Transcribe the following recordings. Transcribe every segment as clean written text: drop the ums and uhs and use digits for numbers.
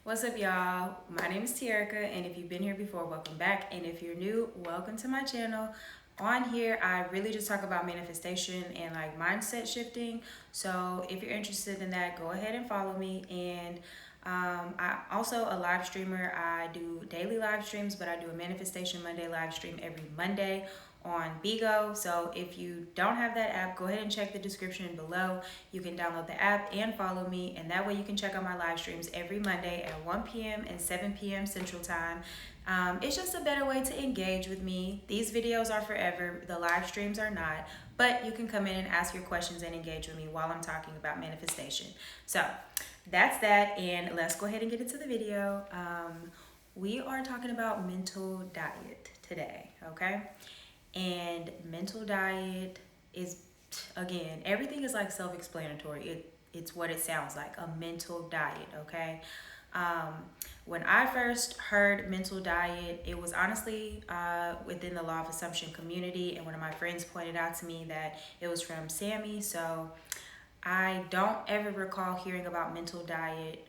What's up, y'all? My name is Tierica, and if you've been here before, welcome back. And if you're new, welcome to my channel. On here, I really just talk about manifestation and like mindset shifting. So if you're interested in that, go ahead and follow me. And I also a live streamer. I do daily live streams, but I do a manifestation Monday live stream every Monday on Bigo. So if you don't have that app, go ahead and check the description below. You can download the app and follow me, and that way you can check out my live streams every Monday at 1 p.m. and 7 p.m. Central Time. It's just a better way to engage with me. These videos are forever, the live streams are not, but you can come in and ask your questions and engage with me while I'm talking about manifestation. So that's that, and let's go ahead and get into the video. We are talking about mental diet today, okay? And mental diet is, again, everything is like self-explanatory. It's what it sounds like, a mental diet, okay? Um, when I first heard mental diet, it was honestly within the law of assumption community, and one of my friends pointed out to me that it was from Sammy. So I don't ever recall hearing about mental diet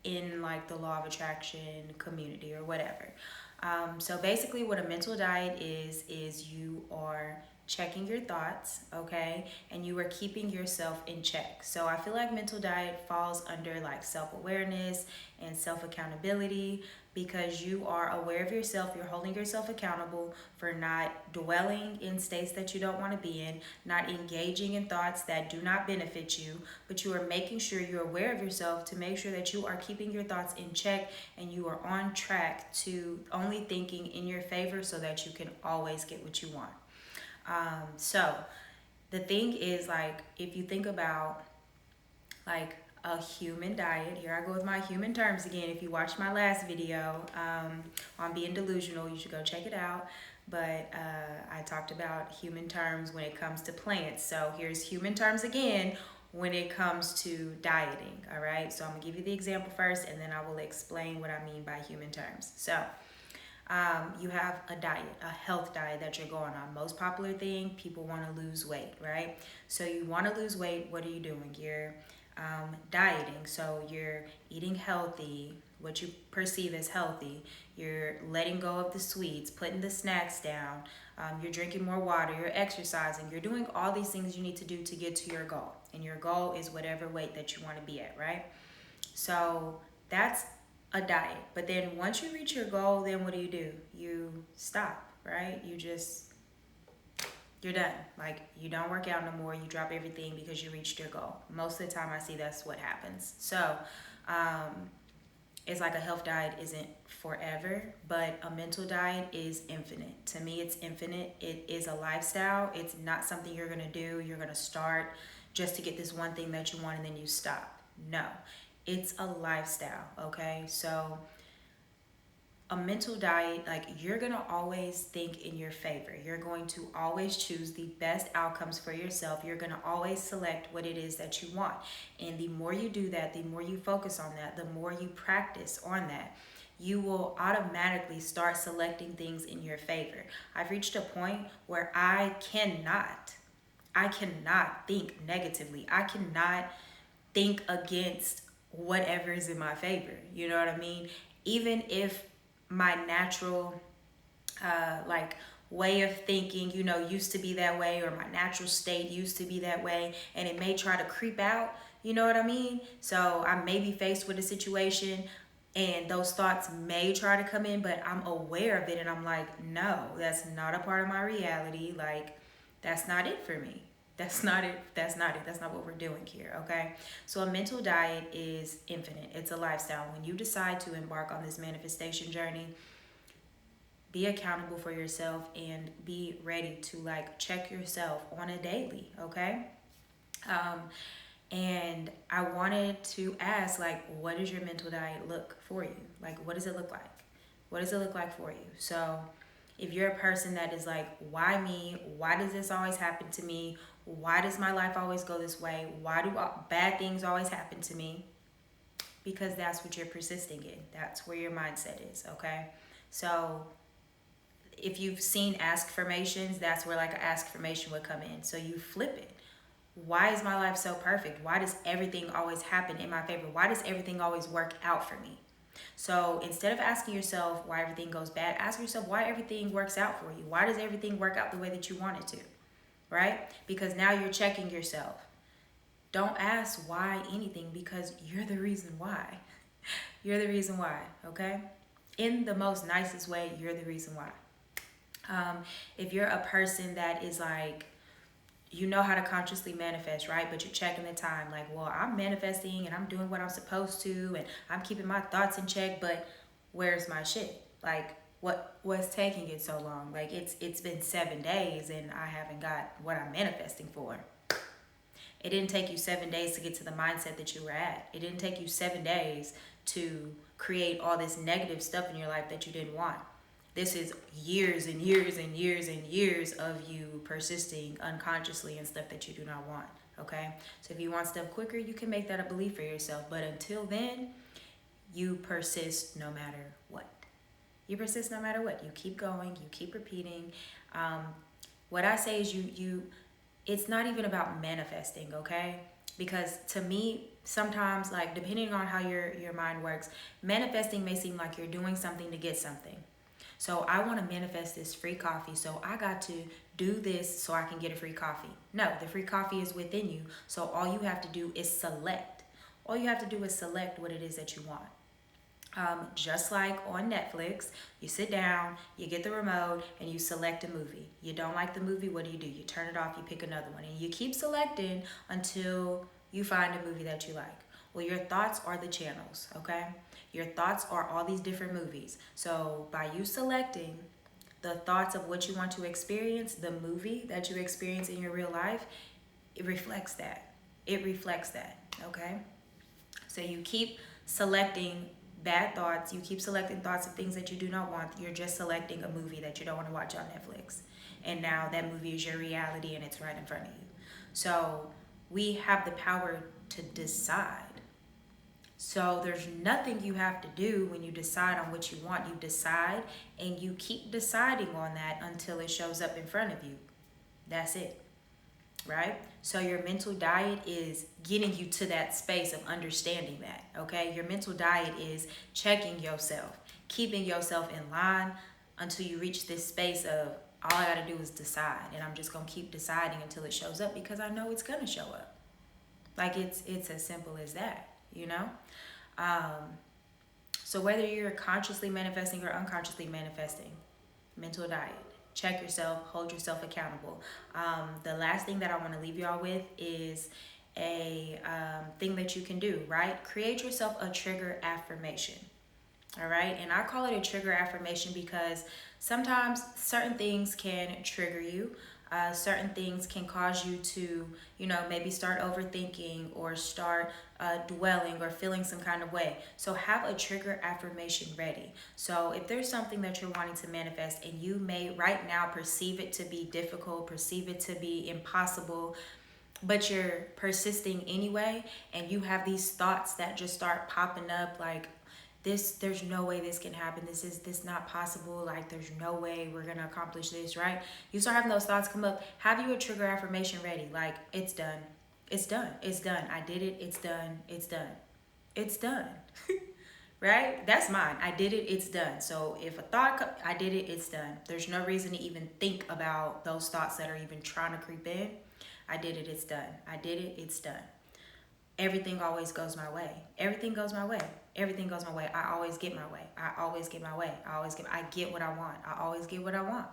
in like the law of attraction community or whatever. So basically, what a mental diet is you are checking your thoughts, okay, and you are keeping yourself in check. So I feel like mental diet falls under like self-awareness and self-accountability, because you are aware of yourself, you're holding yourself accountable for not dwelling in states that you don't want to be in, not engaging in thoughts that do not benefit you, but you are making sure you're aware of yourself to make sure that you are keeping your thoughts in check and you are on track to only thinking in your favor so that you can always get what you want. So the thing is, like, if you think about like a human diet, here I go with my human terms again. If you watched my last video on being delusional, you should go check it out. But I talked about human terms when it comes to plants. So here's human terms again when it comes to dieting. All right. So I'm going to give you the example first, and then I will explain what I mean by human terms. So you have a diet, a health diet that you're going on. Most popular thing, people want to lose weight, right? So you want to lose weight, what are you doing? You're dieting, so you're eating healthy, what you perceive as healthy. You're letting go of the sweets, putting the snacks down. You're drinking more water, you're exercising, you're doing all these things you need to do to get to your goal. And your goal is whatever weight that you want to be at, right? So that's a diet. But then once you reach your goal, then what do? You stop, right? You're done. Like, you don't work out no more. You drop everything because you reached your goal. Most of the time I see that's what happens. So it's like a health diet isn't forever, but a mental diet is infinite. To me, it's infinite. It is a lifestyle. It's not something you're going to do. You're going to start just to get this one thing that you want and then you stop. No, it's a lifestyle, okay? So a mental diet, like, you're going to always think in your favor. You're going to always choose the best outcomes for yourself. You're going to always select what it is that you want. And the more you do that, the more you focus on that, the more you practice on that, you will automatically start selecting things in your favor. I've reached a point where I cannot think negatively. I cannot think against whatever is in my favor. You know what I mean? Even if my natural like way of thinking, used to be that way, or my natural state used to be that way, and it may try to creep out, you know what I mean? So I may be faced with a situation and those thoughts may try to come in, but I'm aware of it and I'm like, no, that's not a part of my reality. Like, that's not it for me. That's not it. That's not it. That's not what we're doing here, okay? So a mental diet is infinite. It's a lifestyle. When you decide to embark on this manifestation journey, be accountable for yourself and be ready to like check yourself on a daily, okay? Um, and I wanted to ask, like, what does your mental diet look for you? Like, what does it look like? What does it look like for you? So if you're a person that is like, why me? Why does this always happen to me? Why does my life always go this way? Why do bad things always happen to me? Because that's what you're persisting in. That's where your mindset is, okay? So if you've seen ask formations, that's where like an ask formation would come in. So you flip it. Why is my life so perfect? Why does everything always happen in my favor? Why does everything always work out for me? So instead of asking yourself why everything goes bad, ask yourself why everything works out for you. Why does everything work out the way that you want it to? Right? Because now you're checking yourself. Don't ask why anything, because you're the reason why. You're the reason why, okay? In the most nicest way, you're the reason why. If you're a person that is like, you know how to consciously manifest, right? But you're checking the time, like, well, I'm manifesting and I'm doing what I'm supposed to and I'm keeping my thoughts in check, but where's my shit? Like, what's taking it so long? Like, it's been 7 days and I haven't got what I'm manifesting for. It didn't take you 7 days to get to the mindset that you were at. It didn't take you 7 days to create all this negative stuff in your life that you didn't want. This is years and years and years and years of you persisting unconsciously in stuff that you do not want, okay? So if you want stuff quicker, you can make that a belief for yourself. But until then, you persist no matter what. You persist no matter what. You keep going. You keep repeating. What I say is it's not even about manifesting, okay? Because to me, sometimes, like, depending on how your mind works, manifesting may seem like you're doing something to get something. So I want to manifest this free coffee, so I got to do this so I can get a free coffee. No, the free coffee is within you. So all you have to do is select. All you have to do is select what it is that you want. Just like on Netflix, you sit down, you get the remote, and you select a movie. You don't like the movie, what do? You turn it off, you pick another one, and you keep selecting until you find a movie that you like. Well, your thoughts are the channels, okay? Your thoughts are all these different movies. So by you selecting the thoughts of what you want to experience, the movie that you experience in your real life, it reflects that. It reflects that, okay? So you keep selecting bad thoughts. You keep selecting thoughts of things that you do not want. You're just selecting a movie that you don't want to watch on Netflix. And now that movie is your reality and it's right in front of you. So we have the power to decide. So there's nothing you have to do when you decide on what you want. You decide and you keep deciding on that until it shows up in front of you. That's it, right? So your mental diet is getting you to that space of understanding that, okay? Your mental diet is checking yourself, keeping yourself in line until you reach this space of all I gotta do is decide, and I'm just gonna keep deciding until it shows up because I know it's gonna show up. Like it's as simple as that, you know? So whether you're consciously manifesting or unconsciously manifesting, mental diet, check yourself, hold yourself accountable. The last thing that I want to leave y'all with is a thing that you can do, right? Create yourself a trigger affirmation. All right. And I call it a trigger affirmation because sometimes certain things can trigger you. Certain things can cause you to, maybe start overthinking or start dwelling or feeling some kind of way. So have a trigger affirmation ready. So if there's something that you're wanting to manifest and you may right now perceive it to be difficult, perceive it to be impossible, but you're persisting anyway, and you have these thoughts that just start popping up like, there's no way this can happen. This not possible. Like, there's no way we're gonna accomplish this, right? You start having those thoughts come up. Have you a trigger affirmation ready? Like, it's done. It's done. It's done. I did it. It's done. It's done. It's done. Right? That's mine. I did it. It's done. So if a thought, I did it. It's done. There's no reason to even think about those thoughts that are even trying to creep in. I did it. It's done. I did it. It's done. Everything always goes my way. Everything goes my way. Everything goes my way. I always get my way. I always get my way. I get what I want. I always get what I want.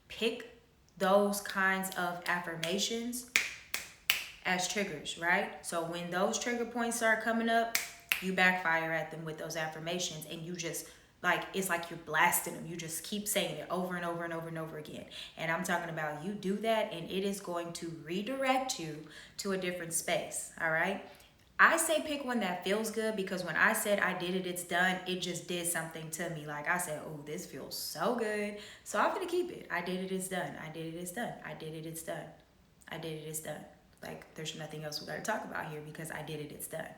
Pick those kinds of affirmations as triggers, right? So when those trigger points start coming up, you backfire at them with those affirmations, and you just it's like you're blasting them. You just keep saying it over and over and over and over again. And I'm talking about you do that and it is going to redirect you to a different space, all right? I say pick one that feels good because when I said I did it, it's done, it just did something to me. Like I said, oh, this feels so good. So I'm going to keep it. I did it, it's done. I did it, it's done. I did it, it's done. I did it, it's done. Like there's nothing else we got to talk about here because I did it, it's done.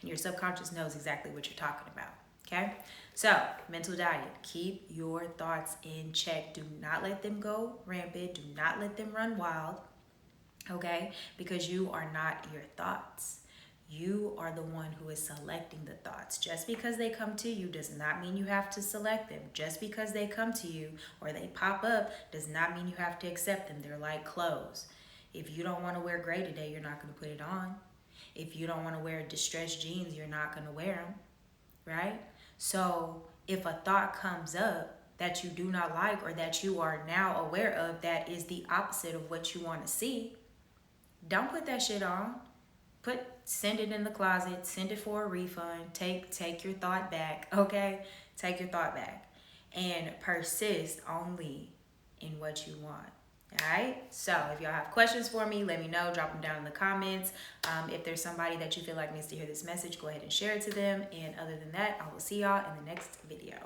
And your subconscious knows exactly what you're talking about. Okay, so mental diet, keep your thoughts in check. Do not let them go rampant. Do not let them run wild, okay? Because you are not your thoughts. You are the one who is selecting the thoughts. Just because they come to you does not mean you have to select them. Just because they come to you or they pop up does not mean you have to accept them. They're like clothes. If you don't want to wear gray today, you're not going to put it on. If you don't want to wear distressed jeans, you're not going to wear them, right? So if a thought comes up that you do not like or that you are now aware of that is the opposite of what you want to see, don't put that shit on. Send it in the closet, send it for a refund, take your thought back, okay? Take your thought back. And persist only in what you want. Alright, so if y'all have questions for me, let me know. Drop them down in the comments. If there's somebody that you feel like needs to hear this message, go ahead and share it to them. And other than that, I will see y'all in the next video.